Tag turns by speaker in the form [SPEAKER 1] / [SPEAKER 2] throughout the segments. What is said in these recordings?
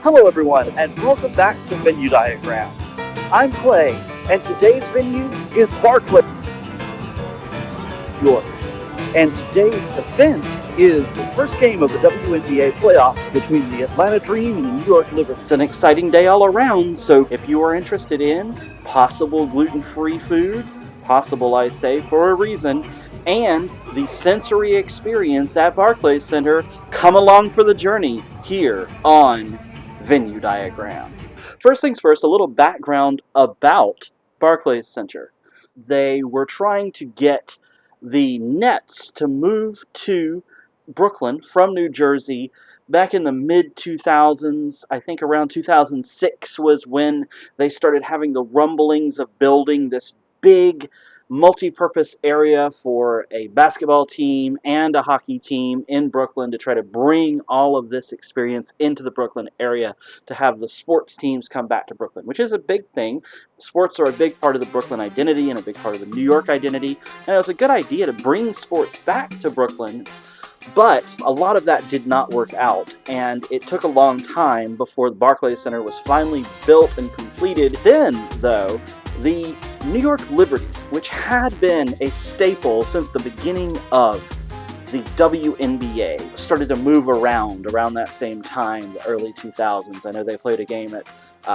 [SPEAKER 1] Hello everyone, and welcome back to Venue Diagram. I'm Clay, and today's venue is Barclays, New York. And today's event is the first game of the WNBA playoffs between the Atlanta Dream and the New York Liberty.
[SPEAKER 2] It's an exciting day all around, so if you are interested in possible gluten-free food, possible I say for a reason, and the sensory experience at Barclays Center, come along for the journey here on Venue Diagram. First things first, a little background about Barclays Center. They were trying to get the Nets to move to Brooklyn from New Jersey back in the mid 2000s. I think around 2006 was when they started having the rumblings of building this big multi-purpose area for a basketball team and a hockey team in Brooklyn to try to bring all of this experience into the Brooklyn area to have the sports teams come back to Brooklyn, which is a big thing. Sports are a big part of the Brooklyn identity and a big part of the New York identity, and it was a good idea to bring sports back to Brooklyn. But a lot of that did not work out, and it took a long time before the Barclays Center was finally built and completed. Then, though, the New York Liberty, which had been a staple since the beginning of the WNBA, started to move around that same time, the early 2000s. I know they played a game at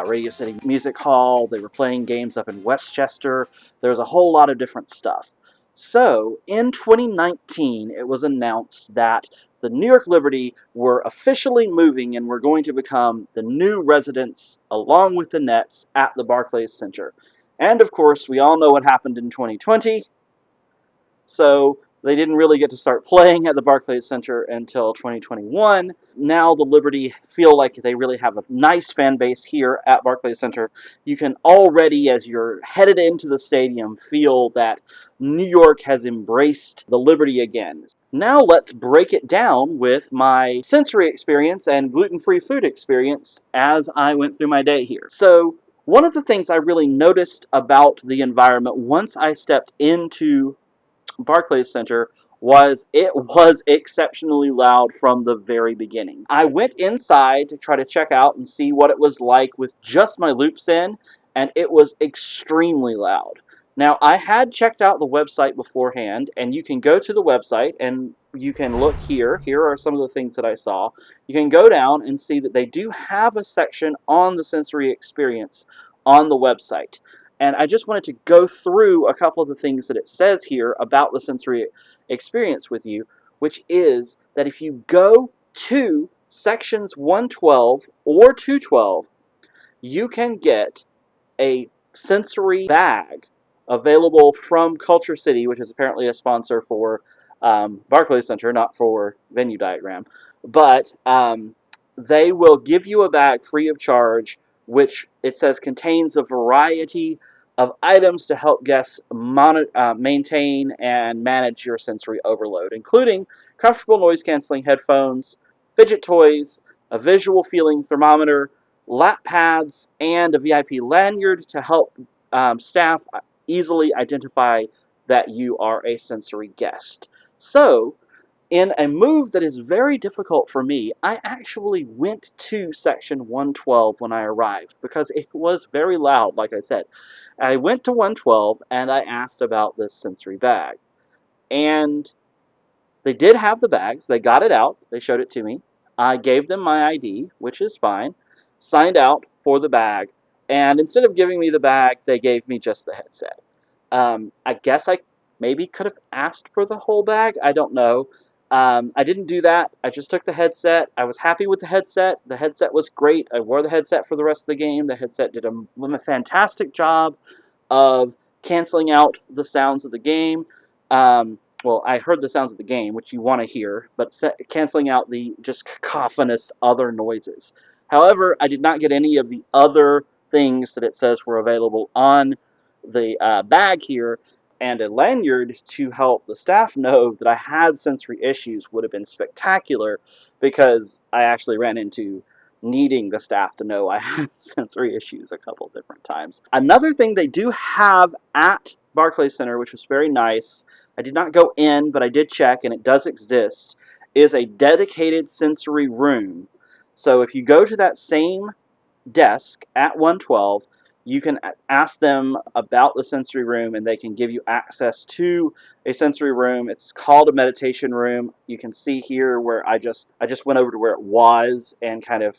[SPEAKER 2] Radio City Music Hall. They were playing games up in Westchester. There was a whole lot of different stuff. So, in 2019, it was announced that the New York Liberty were officially moving and were going to become the new residents, along with the Nets, at the Barclays Center. And, of course, we all know what happened in 2020, so they didn't really get to start playing at the Barclays Center until 2021. Now the Liberty feel like they really have a nice fan base here at Barclays Center. You can already, as you're headed into the stadium, feel that New York has embraced the Liberty again. Now let's break it down with my sensory experience and gluten-free food experience as I went through my day here. So one of the things I really noticed about the environment once I stepped into Barclays Center was it was exceptionally loud from the very beginning. I went inside to try to check out and see what it was like with just my loops in, and it was extremely loud. Now, I had checked out the website beforehand, and you can go to the website and you can look here. Here are some of the things that I saw. You can go down and see that they do have a section on the sensory experience on the website. And I just wanted to go through a couple of the things that it says here about the sensory experience with you, which is that if you go to sections 112 or 212, you can get a sensory bag available from Culture City, which is apparently a sponsor for Barclays Center, not for Venue Diagram. But they will give you a bag free of charge, which it says contains a variety of items to help guests maintain and manage your sensory overload, including comfortable noise-canceling headphones, fidget toys, a visual feeling thermometer, lap pads, and a VIP lanyard to help staff easily identify that you are a sensory guest. So, in a move that is very difficult for me, I actually went to section 112 when I arrived because it was very loud, like I said. I went to 112 and I asked about this sensory bag. And they did have the bags. They got it out. They showed it to me. I gave them my ID, which is fine, signed out for the bag, and instead of giving me the bag, they gave me just the headset. I guess I maybe could have asked for the whole bag. I don't know. I didn't do that. I just took the headset. I was happy with the headset. The headset was great. I wore the headset for the rest of the game. The headset did a fantastic job of canceling out the sounds of the game. Well, I heard the sounds of the game, which you want to hear, but canceling out the just cacophonous other noises. However, I did not get any of the other things that it says were available on the bag here, and a lanyard to help the staff know that I had sensory issues would have been spectacular, because I actually ran into needing the staff to know I had sensory issues a couple different times. Another thing they do have at Barclays Center, which was very nice, I did not go in, but I did check, and it does exist, is a dedicated sensory room So if you go to that same desk at 112, you can ask them about the sensory room and they can give you access to a sensory room. It's called a meditation room. You can see here where I just went over to where it was and kind of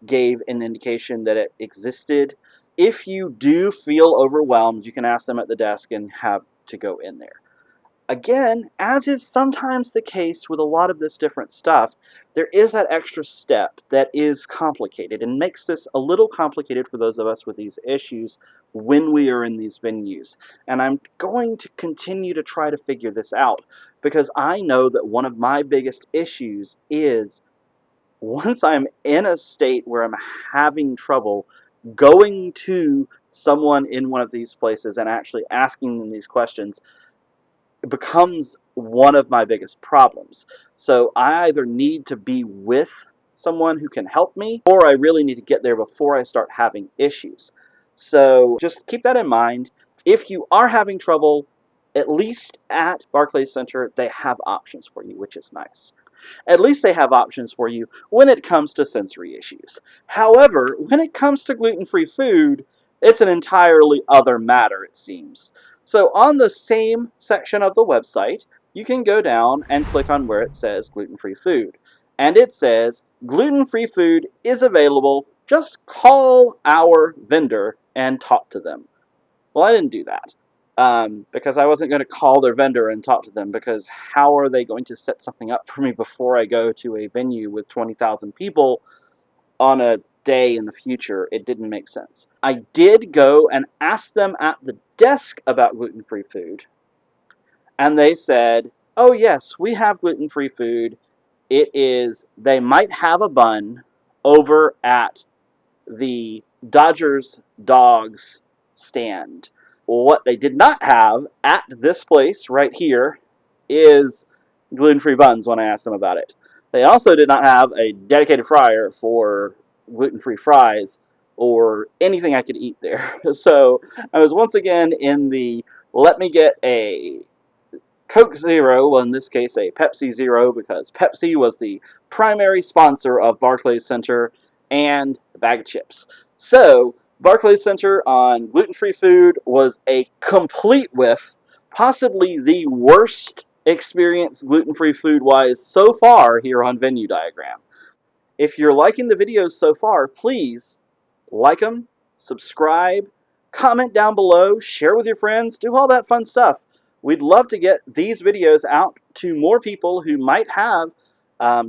[SPEAKER 2] gave an indication that it existed. If you do feel overwhelmed, you can ask them at the desk and have to go in there. Again, as is sometimes the case with a lot of this different stuff, there is that extra step that is complicated and makes this a little complicated for those of us with these issues when we are in these venues. And I'm going to continue to try to figure this out because I know that one of my biggest issues is once I'm in a state where I'm having trouble going to someone in one of these places and actually asking them these questions, it becomes one of my biggest problems. So I either need to be with someone who can help me, or I really need to get there before I start having issues. So just keep that in mind. If you are having trouble, at least at Barclays Center, they have options for you, which is nice. At least they have options for you when it comes to sensory issues. However, when it comes to gluten-free food, it's an entirely other matter, it seems. So on the same section of the website, you can go down and click on where it says gluten-free food. And it says, gluten-free food is available. Just call our vendor and talk to them. Well, I didn't do that because I wasn't going to call their vendor and talk to them, because how are they going to set something up for me before I go to a venue with 20,000 people on a day in the future? It didn't make sense. I did go and ask them at the desk about gluten-free food, and they said, oh yes, we have gluten-free food. It is, they might have a bun over at the Dodgers dogs stand. What they did not have at this place right here is gluten-free buns when I asked them about it. They also did not have a dedicated fryer for gluten-free fries or anything I could eat there. So I was once again in the let me get a Coke Zero, well in this case a Pepsi Zero, because Pepsi was the primary sponsor of Barclays Center, and a bag of chips. So Barclays Center on gluten-free food was a complete whiff, possibly the worst experience gluten-free food-wise so far here on Venue Diagram. If you're liking the videos so far, please like them, subscribe, comment down below, share with your friends, do all that fun stuff. We'd love to get these videos out to more people who might have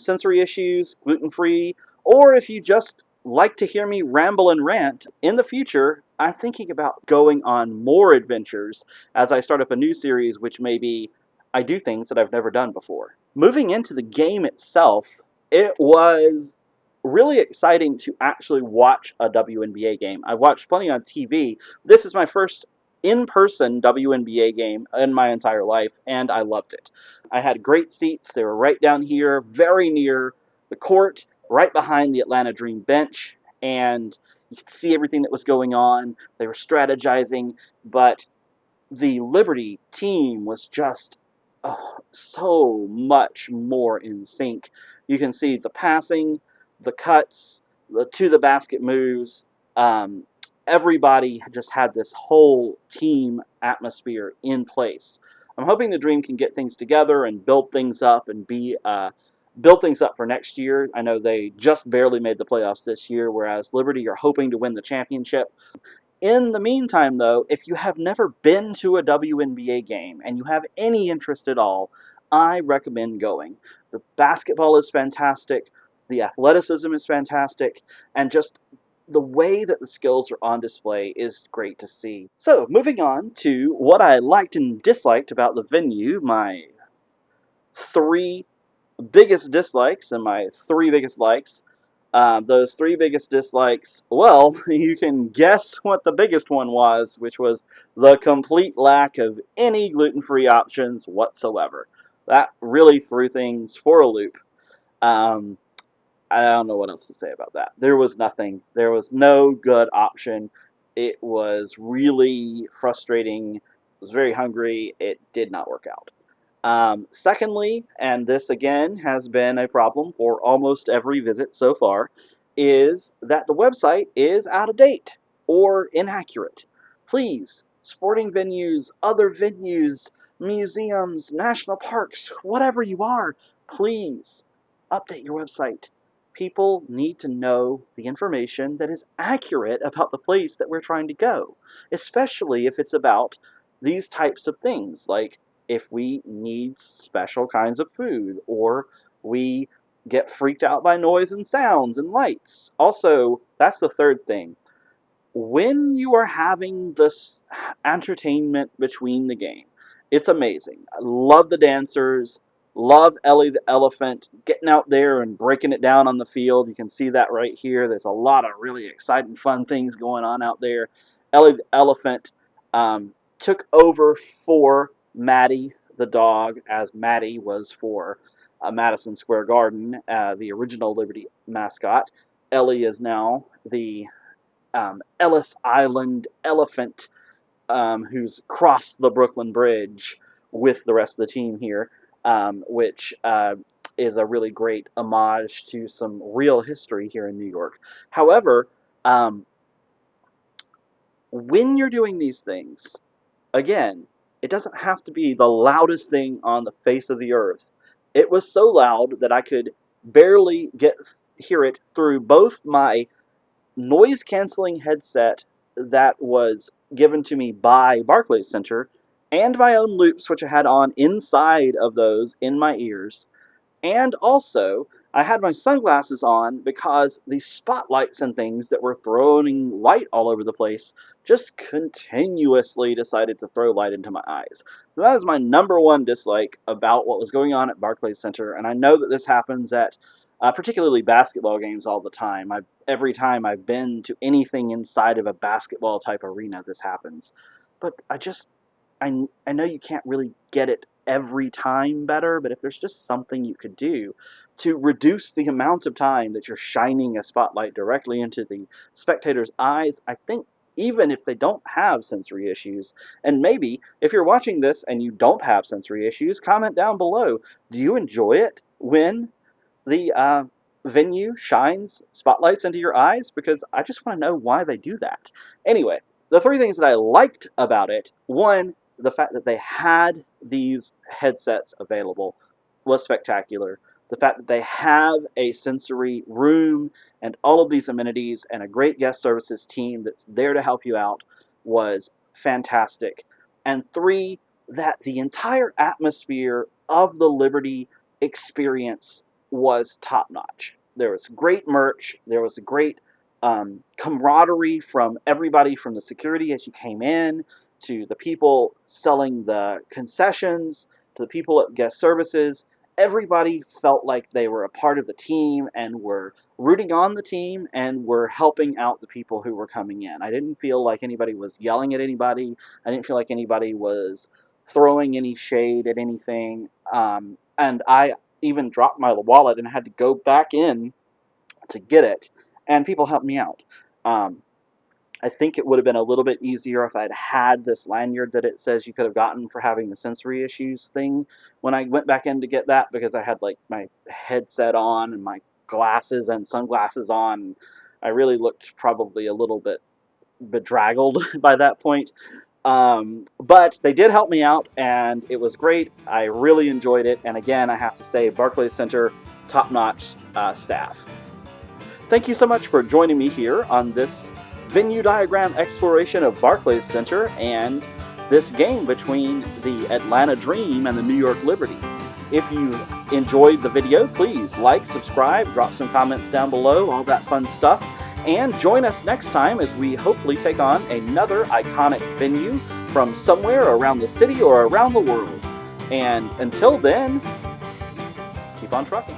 [SPEAKER 2] sensory issues, gluten-free, or if you just like to hear me ramble and rant. In the future, I'm thinking about going on more adventures as I start up a new series, which may be I do things that I've never done before. Moving into the game itself, it was really exciting to actually watch a WNBA game. I watched plenty on TV. This is my first in-person WNBA game in my entire life, and I loved it. I had great seats. They were right down here, very near the court, right behind the Atlanta Dream bench, and you could see everything that was going on. They were strategizing, but the Liberty team was just so much more in sync. You can see the passing, the cuts, the to the basket moves. Um, Everybody just had this whole team atmosphere in place. I'm hoping the Dream can get things together and build things up and build things up for next year. I know they just barely made the playoffs this year, whereas Liberty are hoping to win the championship. In the meantime, though, if you have never been to a WNBA game and you have any interest at all, I recommend going. The basketball is fantastic, the athleticism is fantastic, and just the way that the skills are on display is great to see. So, moving on to what I liked and disliked about the venue, my three biggest dislikes and my three biggest likes. Those three biggest dislikes, well, you can guess what the biggest one was, which was the complete lack of any gluten-free options whatsoever. That really threw things for a loop. Um, I don't know what else to say about that. There was nothing. There was no good option. It was really frustrating. I was very hungry. It did not work out. Secondly, and this again has been a problem for almost every visit so far, is that the website is out of date or inaccurate. Please, sporting venues, other venues, museums, national parks, whatever you are, please update your website. People need to know the information that is accurate about the place that we're trying to go, especially if it's about these types of things, like if we need special kinds of food or we get freaked out by noise and sounds and lights. Also, that's the third thing. When you are having this entertainment between the game, it's amazing. I love the dancers, love Ellie the elephant getting out there and breaking it down on the field. You can see that right here. There's a lot of really exciting, fun things going on out there. Ellie the elephant took over for Maddie the dog, as Maddie was for Madison Square Garden, the original Liberty mascot. Ellie is now the Ellis Island elephant who's crossed the Brooklyn Bridge with the rest of the team here, which is a really great homage to some real history here in New York. However, when you're doing these things, again, it doesn't have to be the loudest thing on the face of the earth. It was so loud that I could barely hear it through both my noise canceling headset that was given to me by Barclays Center and my own loops, which I had on inside of those in my ears. And also, I had my sunglasses on because the spotlights and things that were throwing light all over the place just continuously decided to throw light into my eyes. So that is my number one dislike about what was going on at Barclays Center. And I know that this happens at particularly basketball games all the time. Every time I've been to anything inside of a basketball type arena, this happens. But I know you can't really get it every time better, but if there's just something you could do to reduce the amount of time that you're shining a spotlight directly into the spectator's eyes, I think even if they don't have sensory issues, and maybe if you're watching this and you don't have sensory issues, comment down below. Do you enjoy it when the venue shines spotlights into your eyes? Because I just want to know why they do that. Anyway, the three things that I liked about it: one, the fact that they had these headsets available was spectacular. The fact that they have a sensory room and all of these amenities and a great guest services team that's there to help you out was fantastic. And three, that the entire atmosphere of the Liberty experience was top notch. There was great merch. There was a great camaraderie from everybody, from the security as you came in, to the people selling the concessions, to the people at guest services. Everybody felt like they were a part of the team and were rooting on the team and were helping out the people who were coming in. I didn't feel like anybody was yelling at anybody. I didn't feel like anybody was throwing any shade at anything. And I even dropped my wallet and had to go back in to get it, and people helped me out. I think it would have been a little bit easier if I'd had this lanyard that it says you could have gotten for having the sensory issues thing when I went back in to get that, because I had like my headset on and my glasses and sunglasses on. I really looked probably a little bit bedraggled by that point. But they did help me out, and it was great. I really enjoyed it. And again, I have to say, Barclays Center, top-notch staff. Thank you so much for joining me here on this venue diagram exploration of Barclays Center and this game between the Atlanta Dream and the New York Liberty. If you enjoyed the video, please like, subscribe, drop some comments down below, all that fun stuff. And join us next time as we hopefully take on another iconic venue from somewhere around the city or around the world. And until then, keep on trucking.